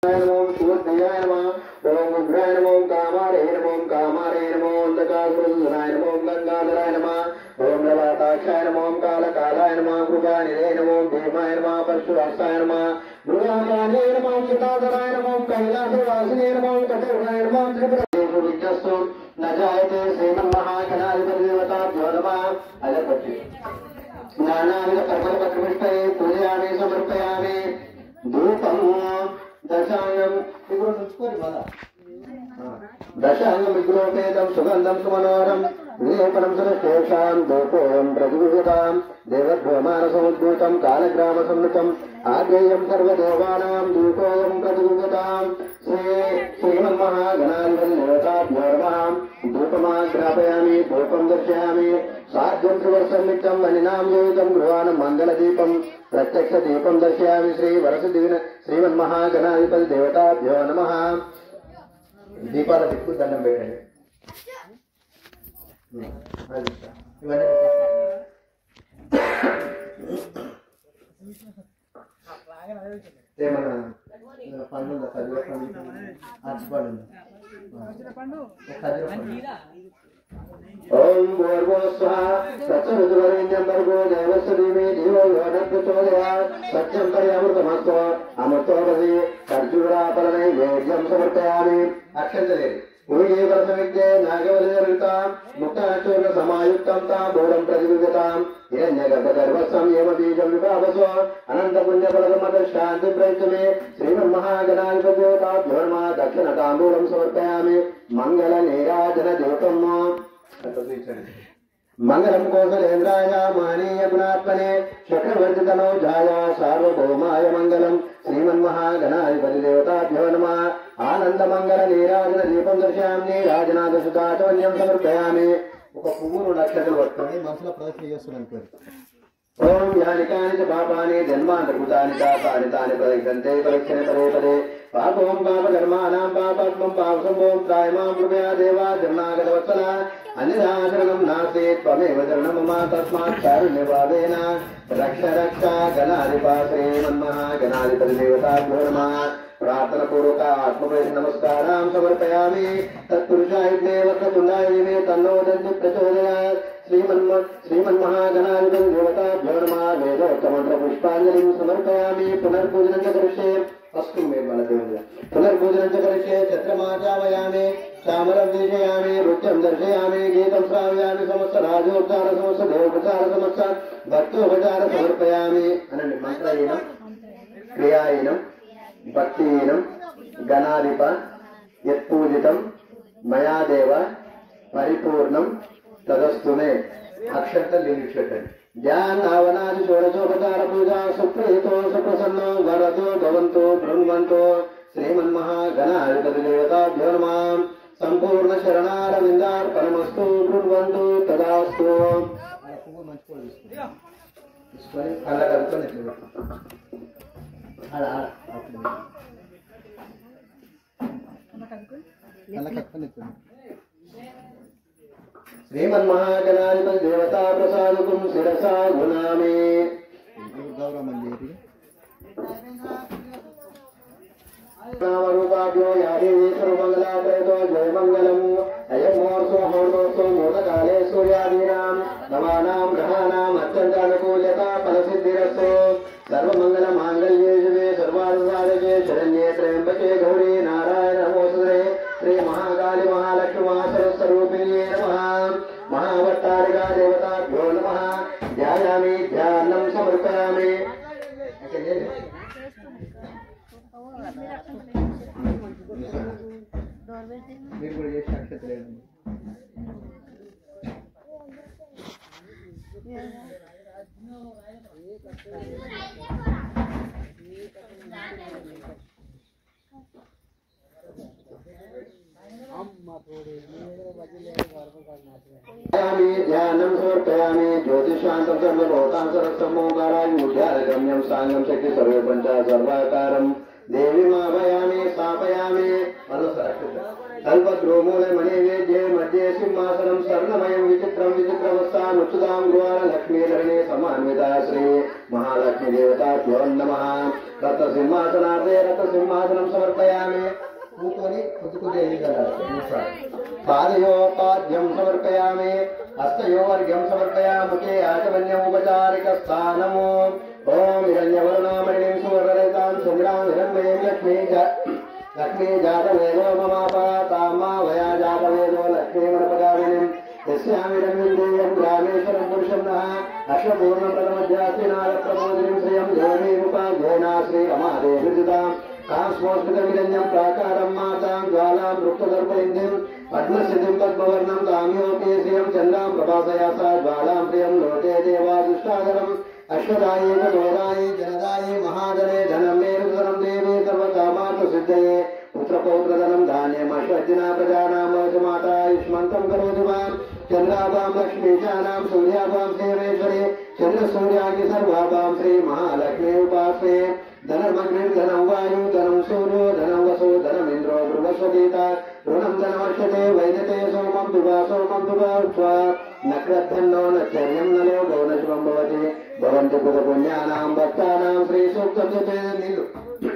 नमो सूर्याय नमः ओम उग्राय नमो कामारे नमो अंधकासुरनाय नमो गंगाधराय नमः ओम नवाताक्षाय नमो कालकालाय नमः कृपानिधे नमो भीमाय नमः परशुरासाय नमः मृगाय नमो चिताधराय नमो कैलासवासिने नमो कटोराय नमः त्रिपुरेषु विद्यस्तु न जायते श्रीमन्महागणाधिपतिदेवताभ्यो नमः अजपति नानाविधकर्मपत्रमिष्टये पूजयामि समर्पयामि धूपम् दशांगं विग्रोपेतं सुगंधं सुमनोहरं विलेपनं सुरशेषां धूपोऽयं प्रतिगृह्यतां देवद्वयमानसमुद्भूतं कालग्रामसंवृतम् आग्नेयं सर्वदेवानां धूपोऽयं प्रतिगृह्यतां श्रीमन्महागणाधिपतिदेवताभ्यो नमः धूपमाग्रापयामि धूपं दर्शयामि साध्यं त्रिवर्षं नित्यं मणिनां योगितं गृहाणं मङ्गलदीपं प्रत्यक्ष दीपं दर्शयामि श्री वरसदीन श्रीमन्महागणाधिपति देवताभ्यो नमः दीपाల దిక్కు దండం పెట్టండి పండు ओम भूर्भुवः स्वः तत्सवितुर्वरेण्यं भर्गो देवस्य धीमहि धियो यो नः प्रचोदयात् सत्यं पर्यामृतमस्तु अमृतोदधि खर्जूराफलनैवेद्यं समर्पयामि अक्षन्तले पूर्णे वर्षविद्ये नागवलिर्युक्तां मुक्ताचूर्णसमायुक्तं ताम्बूलं प्रतिगृह्यतां हिरण्यगर्भगर्भस्थं येमबीजं विभावसो अनन्तपुण्यफलदमदशान्तिं प्रयच्छमे श्रीमन्महागणाधिपतिदेवताभ्यो नमः दक्षिणताम्बूलं समर्पयामि मङ्गलनीराजनदीपम् मंगलम कौशलेन्द्राय महनीय गुणात्मने चक्रवर्तितनोजाय सार्वभौमाय मंगलम श्रीमन्महागणाधिपति देवताभ्यो नमः आनंद मंगल नीराजन दीपं दर्शयामि नीराजनाद सुताचन्यं समर्पयामि ఒక పువ్వును నక్షత్రం పట్టుకొని మనసులో ప్రదక్షిణ చేస్తున్నాను ओम यानि कानि च पापानि जन्मान्तर्भूतानि तानि तानि प्रदक्षन्ते प्रदक्षिणे पदे पदे पापों पापकर्माणां पापात्मं पापसम्भवं त्रायमां कृपया देवा जन्मागतवत्सल अन्यदाचरणं नास्ति त्वमेव चरणं मम तस्मात् कारुण्यभावेन रक्ष रक्ष गणाधिपा श्रीमन्महागणाधिपतिदेवताभ्यो नमः प्रार्थना पूर्वक आत्मप्रति नमस्कारां समर्पयामि तत्पुरुषाय वक्रतुण्डाय मे तन्नो दन्ति प्रचोदयात् श्रीमन्महागणाधिपतिदेवताभ्यो नमः वेदोक्तमन्त्र पुष्पाञ्जलिं समर्पयामि पुनर्पूजनं च करिष्ये अस्तु मे बलदेवः पुनर्पूजनं च करिष्ये छत्रमाचावयामि चामरं दर्शयामि नृत्यं दर्शयामि गीतं श्रावयामि समस्त राजोपचार समस्त देवोपचार समस्त भक्तोपचार समर्पयामि अनन्य मंत्रहीनं क्रियाहीनं भक्तिहीनं गणाधिप यत्पूजितं मया देव परिपूर्णं तदस्तु मे अक्षत लिंगक्षत ज्ञान आवनादि षोडशोपचार पूजा सुप्रीतो सुप्रसन्नो वरदो भवन्तो बृण्वन्तो श्रीमन्महागणाधिपतिदेवताभ्यो नमः संपूर्ण शरणारविन्दार्पणमस्तु बृण्वन्तु तदास्तु श्रीमन्महागणाधिपतिदेवता प्रसादकं शिरसा गुणामि नामरूपाभ्यो यादेवी सर्वमङ्गलाप्रदो जयमङ्गलम् अयमोर्सो होर्दोर्सो मोदकाले सूर्यादीनां नवानां ग्रहाणाम् अत्यन्तानुकूल्यता फलसिद्धिरस्तु सर्वमङ्गलमाङ्गल्ये शिवे सर्वार्थसाधके शरण्ये त्र्यम्बके गौरी नारायण नमोस्तुते श्री महाकाली महालक्ष्मी महासरस्वरूपिण्ये नमः महावट्टारिका देवताभ्यो नमः ध्यायामि ध्यानं समर्पयामि మీరు కూడా చేసి నక్షత్రం ध्यानं समर्पयामि ज्योतिषान्तं सर्वलोकान् सर्वसमोकारायुध्यारगम्यं साङ्गं शक्ति सर्वे पञ्च सर्वाकारं देवीमाभयामि स्थापयामि कल्पद्रोमूले मणिवेद्ये मध्ये सिंहासनं स्वर्णमयं विचित्रं विचित्रवस्तानुच्युतां द्वार लक्ष्मीधरणे समान्विता श्री महालक्ष्मी देवताभ्यो नमः रत्नसिंहासनार्थे रत्नसिंहासनं समर्पयामि पादयोपाद्यं समर्पयामि हस्तयोर्घ्यं समर्पयामि मुखे आचमन्योपचारिकस्थानमो ओम हिरण्यवर्णामणिं सुवर्णरतां सुमिरां हिरण्मयीं लक्ष्मी जातवेदो ममापातामा वया जातवेदो लक्ष्मीमर्पगामिनीं यस्यामिदं ग्रामेश्वरं पुरुषं नः अश्वपूर्णप्रथमध्यास्तिनाथप्रबोधिनीं श्रियं देवीमुपाध्येना श्रीरमादेवीर्जिताम् कास्मोस्मितमिरण्यं प्राकारं मातां ज्वालां वृक्षदर्पयन्तीं पद्मसिद्धिं पद्मवर्णं ताम्योऽपि श्रियं चन्द्रां प्रभासया सा ज्वालां प्रियं लोके देवादुष्टादरम् अश्वदाये गौराये जनदाये महादने धनं मेरुधनं देवे सर्वकामार्थसिद्धये पुत्रपौत्रधनं धान्यमश्वजिना प्रजानां माता युष्मन्तं करोतु मां चन्द्राभां लक्ष्मीशानां सूर्याभां देवेश्वरे चन्द्रसूर्यागि सर्वाभां श्री महालक्ष्मी उपास्मे धनमग्निर्धनं वायु धनं सूर्यो धनं वसो धनमिन्द्रो बृहस्पतिता ऋणं धनमर्षते वैदते सोमं पिबा उक्त्वा नक्रद्धन्नो नचर्यं नलो गौनशिवं भवति भवन्ति पुण्यानां भक्तानां श्रीसूक्तं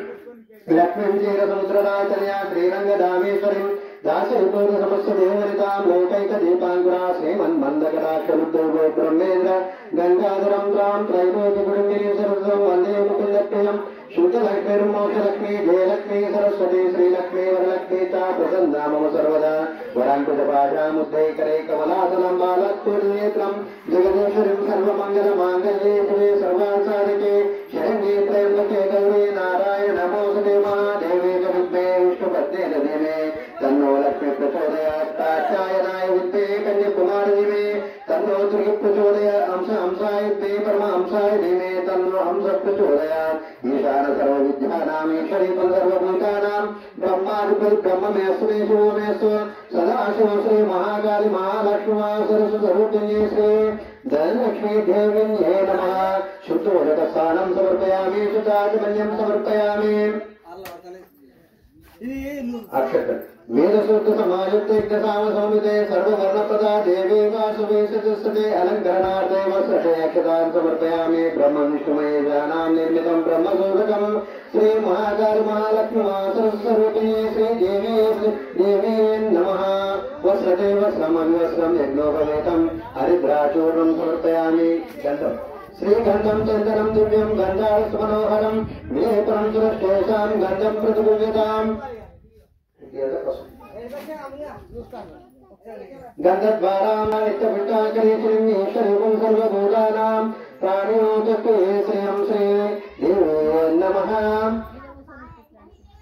लक्ष्मीं क्षीरसमुद्रराचर्या श्रीरङ्गदामेश्वरीं दासरिपूर्णसमस्तदेवनितां लोकैकदीपाङ्कुरा श्रीमन्मन्दकटाक्षमुद्दो ब्रह्मेन्द्र गङ्गाधरं त्वां त्रैलोक्यकुटुम्बिनीं सरस्वतीं वन्दे मुकुन्दप्रियं शुद्धलक्ष्मीर्मोक्षलक्ष्मी जयलक्ष्मी सरस्वती श्रीलक्ष्मी वरलक्ष्मी च प्रसन्ना मम सर्वदा वराङ्कुशभाषामुद्धे करे कमलासनं बालक्ष्मीनेत्रं जगदीश्वरीं सर्वमङ्गलमाङ्गल्ये शिवे सर्वार्थसाधिके शरण्ये त्र्यम्बके गौरी नारायण नमोऽस्तुते महादेवे जगद्मे विष्णुपत्ने दधीमे तन्नो लक्ष्मी प्रचोदयात् कात्यायनाय विद्ये कन्याकुमारी धीमे तन्नो दुर्गे प्रचोदयात् हंसाय विद्ये परमहंसाय धीमे तन्नो हंस प्रचोदयात् ईशान सर्वविद्यानामीश्वरी सर्वभूतानां ब्रह्माधिपति ब्रह्ममेस्तु शिवमेस्तु सदाशिव श्री महाकाली महालक्ष्मी सरस्वती श्री धनलक्ष्मी देव्यै नमः शुद्धोदकस्थानं समर्पयामि शुद्धाचमन्यं समर्पयामि अक्षत मेधसूक्त समायुक्त यज्ञसामसौमिते सर्ववर्णप्रदा देवी वासवे सतस्ते अलङ्करणार्थे वस्त्रते अक्षतां समर्पयामि ब्रह्मविष्णुमये जानां निर्मितं ब्रह्मसूत्रकं श्री महाकाली महालक्ष्मी सरस्वती श्री देवी नमः वस्त्रते वस्त्रमविवस्त्रं यज्ञोपवेतं हरिद्राचूर्णं समर्पयामि गन्धम् श्रीगन्धं चन्दनं दिव्यं गन्धारसमनोहरं विलेपनं सुरक्षेषां गन्धं प्रतिगुह्यताम् गन्धद्वारां नित्यपिष्टाकरीश्वरीं सर्वभूतानां प्राणिनोचक्रे श्रियं श्री देवे नमः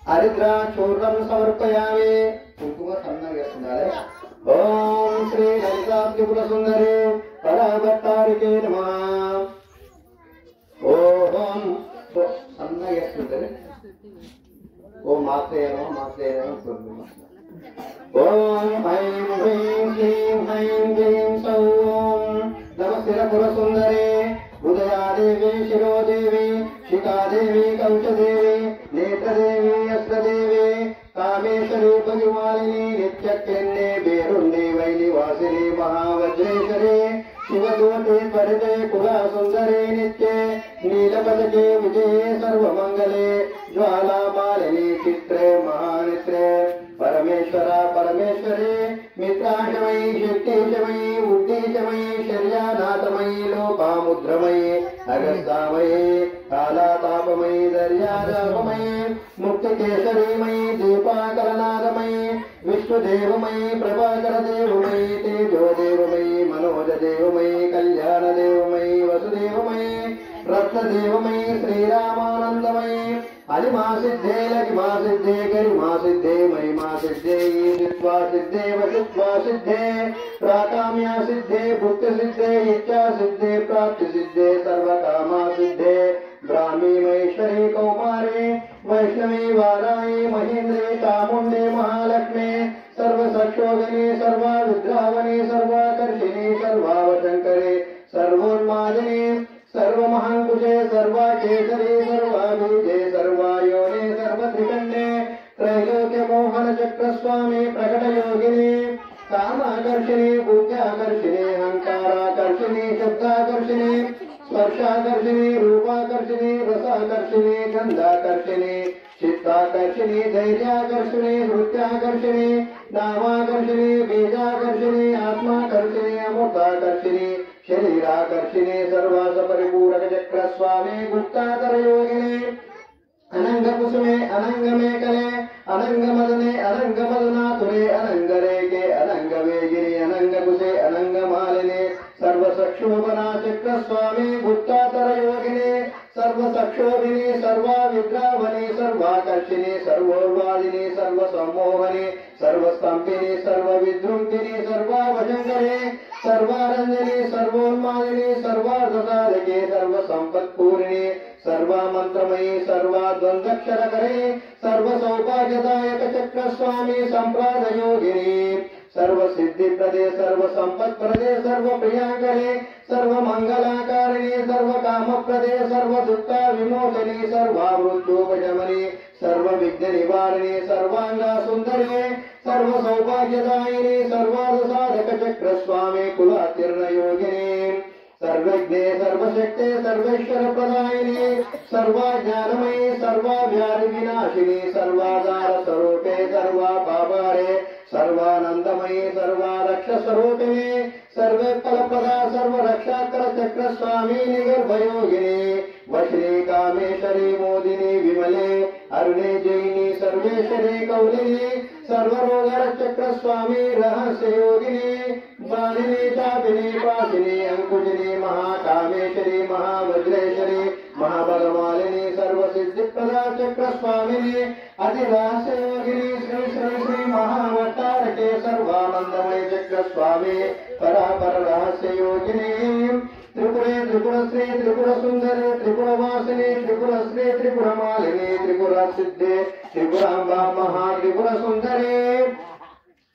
हरिद्राचूर्णं समर्पयामि ओम श्री ललितात्रिपुरसुन्दरे पराभट्टारिके नमः ओम सन्नयस्तुते ओम माते नमः ओम ऐं ह्रीं क्लीं सौं नमस्तिरपुरसुन्दरे उदयादेवी शिरोदेवी शिखादेवी कौशदेवी नेत्रदेवी अस्त्रदेवी कामेश्वरी भगिमालिनी नित्यक्यन्ने बेरुन्ने वैनिवासिनी महावज्रेश्वरे शिवदूते परिते कुला सुन्दरे नित्ये नीलपदके विजये सर्वमङ्गले ज्वालामालिनी चित्रे महानित्रे परमेश्वरा परमेश्वरे मित्राशमयी शक्तिशमयी बुद्धिशमयी शर्यानाथमयी लोपामुद्रमयी अगस्तामयी कालातापमयी दर्यादापमयी मुक्तिकेशरीमयी दीपाकरनादमयी विष्णुदेवमयी प्रभाकरदेवमयी तेजोदेवमयी मनोजदेवमयी कल्याणदेवमयी वसुदेवमयी रत्नदेवमयी श्रीरामानन्दमयी अलिमासिद्धे लघिमासिद्धे गरिमासिद्धे महिमासिद्धे ईशित्वासिद्धे वशित्वासिद्धे प्राकाम्यासिद्धे भुक्तिसिद्धे इच्छासिद्धे प्राप्तिसिद्धे सर्वकामासिद्धे ब्राह्मी महेश्वरी कौमारी वैष्णवी वारायी महेन्द्रे चामुण्डे महालक्ष्मी सर्वसक्षोगिनी सर्वाविद्रावणी सर्वाकर्षिणी सर्वावशङ्करे सर्वोन्मादिनी सर्वमहाङ्कुशे सर्वाकेसरी सर्वाबीजे सर्वायोने सर्वत्रिकण्डे त्रैलोक्यमोहनचक्रस्वामी प्रकटयोगिनी कामाकर्षिणी बुद्ध्याकर्षिणी अहङ्काराकर्षिणी शब्दाकर्षिणी स्पर्शाकर्षिणी रूपाकर्षिणी रसाकर्षिणी गंधाकर्षिणी चित्ताकर्षिणी धैर्याकर्षिणी नृत्याकर्षिणी नामाकर्षिणी बीजाकर्षिणी आत्माकर्षिणी अमृताकर्षिणी शरीराकर्षिणी सर्वास परिपूरक चक्र स्वामी गुप्तातर योगिनी अनंग कुसुमे अनंग मेकले अनंग मदने अनंग मदनातुरे अनंग रेके अनंग वेगिनी अनंग कुसे अनंग मालिनी सर्वसक्षोभना चक्र स्वामी गुप्तातर योगिनी सर्वसक्षोभिनी सर्वा विद्रावणी सर्वाकर्षिणी सर्वोर्वादिनी सर्वसम्मोहनी सर्वस्तंभिनी सर्वविद्रुंकिनी सर्वावशंकरे सर्वारंजनी सर्वोन्मादिनी सर्वार्थसाधके सर्वसंपत्पूरिणी सर्वमंत्रमयी सर्वाद्वंद्वक्षरकरे सर्वसौभाग्यदायक चक्र स्वामी संप्राद योगिनी सर्वसिद्धिप्रदे सर्वसंपत्प्रदे सर्वप्रियांकरे सर्वमंगलाकारिणी सर्वकामप्रदे सर्वदुःख विमोचनी सर्वामृत्योपशमनी सर्वविघ्ननिवारिणी सर्वांगा सुंदरी सर्वसौभाग्यदायिनी सर्वार्थसाधक चक्र स्वामी कुलातीर्ण योगिनी सर्वज्ञे सर्वशक्ते सर्वेश्वर प्रदायिनी सर्वज्ञानमयी सर्वाव्याधि विनाशिनी सर्वाधार स्वरूपे सर्वापारे सर्वानंदमयी सर्वारक्ष स्वरूपिणी सर्वे फलप्रदा सर्वरक्षाकर चक्र स्वामी निगर्भयोगिनी वश्री कामेश्वरी मोदिनी विमले अरुणे जैनी सर्वेश्वरी कौलिनी सर्वरोगर चक्र स्वामी रहस्य योगिनी बालिनी चापिनी पाशिनी अंकुशिनी महाकामेश्वरी महावज्रेश्वरी महाबलमालिनी सर्वसिद्धिप्रदा चक्र स्वामिनी अधिरहस्य योगिनी श्री श्री श्री महावतारके सर्वानंदमय चक्र स्वामी परापर रहस्य योगिनी त्रिपुरे त्रिपुर श्री त्रिपुर सुंदरी त्रिपुरवासिनी त्रिपुर श्री त्रिपुरमालिनी त्रिपुर सिद्धे त्रिपुरांबा महात्रिपुर सुंदरी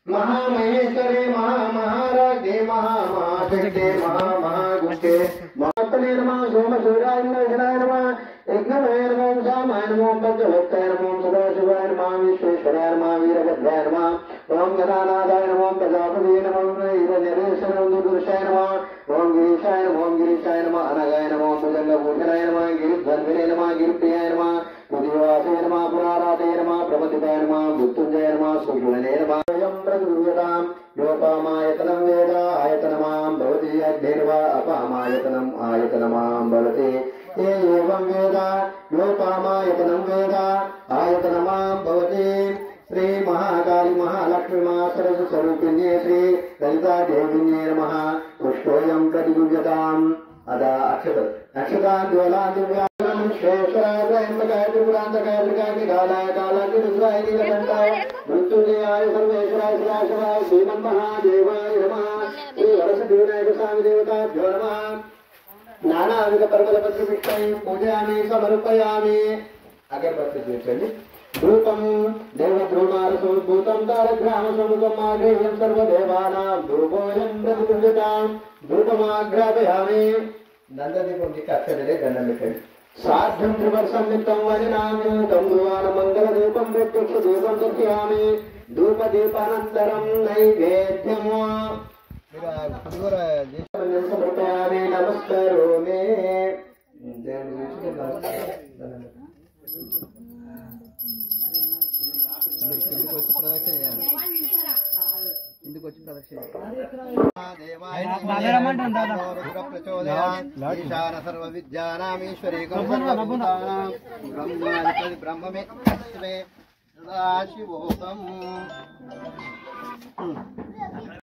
महामहेश्वरी महामहाराज्ञे महामहाशक्ते महामहागुप्ते महात्मने नमः सोमसूर्याय नमः यज्ञमय नमः सामाय नमः पंचभक्ताय नमः सदाशिवाय नमः विश्वेश्वराय नमः वीरभद्राय नमः ओम गणानाथाय नमः प्रजापतिये नमः ईरजनेश्वराय दुर्दुर्शाय नमः ओम गिरीशाय नमः अनगाय नमः भुजंगभूषणाय नमः गिरिध्वन्विने नमः गिरिप्रियाय नमः पुदिवासे नमः पुराराते नमः प्रमथिताय नमः मृत्युंजय नमः सुषुमने नमः प्रदुर्यतां योपामायतनं वेद आयतनमां भवति अग्निर्वा अपामायतनम् आयतनमां भवति ये एवं वेद योपामायतनं वेद आयतनमां भवति श्री महाकाली महालक्ष्मी महासरस्वती स्वरूपिण्ये श्री ललिता देविन्ये नमः पुष्पोऽयं प्रतिगुह्यताम् अदा अक्षतां ज्वलां दिव्यां श्रेष्ठराय त्रिपुरान्तकाय त्रिकालाय कालाग्नि रुद्राय नीलकण्ठाय मृत्युंजयाय सर्वेश्वराय सदाशिवाय श्रीमन्महादेवाय नमः श्री वरसिद्धिविनायक स्वामी देवताभ्यो नमः नानाविध पर्वतपत्रपुष्पैः पूजयामि समर्पयामि अगरबत्ति చూడండి धूपं देवद्रोणारसमुद्भूतं तारग्रामसमुखम् आग्रेह्यं सर्वदेवानां धूपोऽयं प्रतिगृह्यतां धूपमाग्रापयामि నందదీపం కి అక్షరలే దండం పెట్టండి సాధ్యం త్రివర్షం నిత్యం వజనామి తంగువాన మంగళదీపం ప్రత్యక్ష దీపం దర్శయామి ధూపదీపానంతరం నైవేద్యము సమర్పయామి నమస్కారోమి ఇందుకొచ్చి ప్రదక్షిణ చేయాలి ఇందుకొచ్చి ప్రదక్షిణ ఈశాన సర్వ విద్యానామీశ్వరీ బ్రహ్మే సదాశివోహం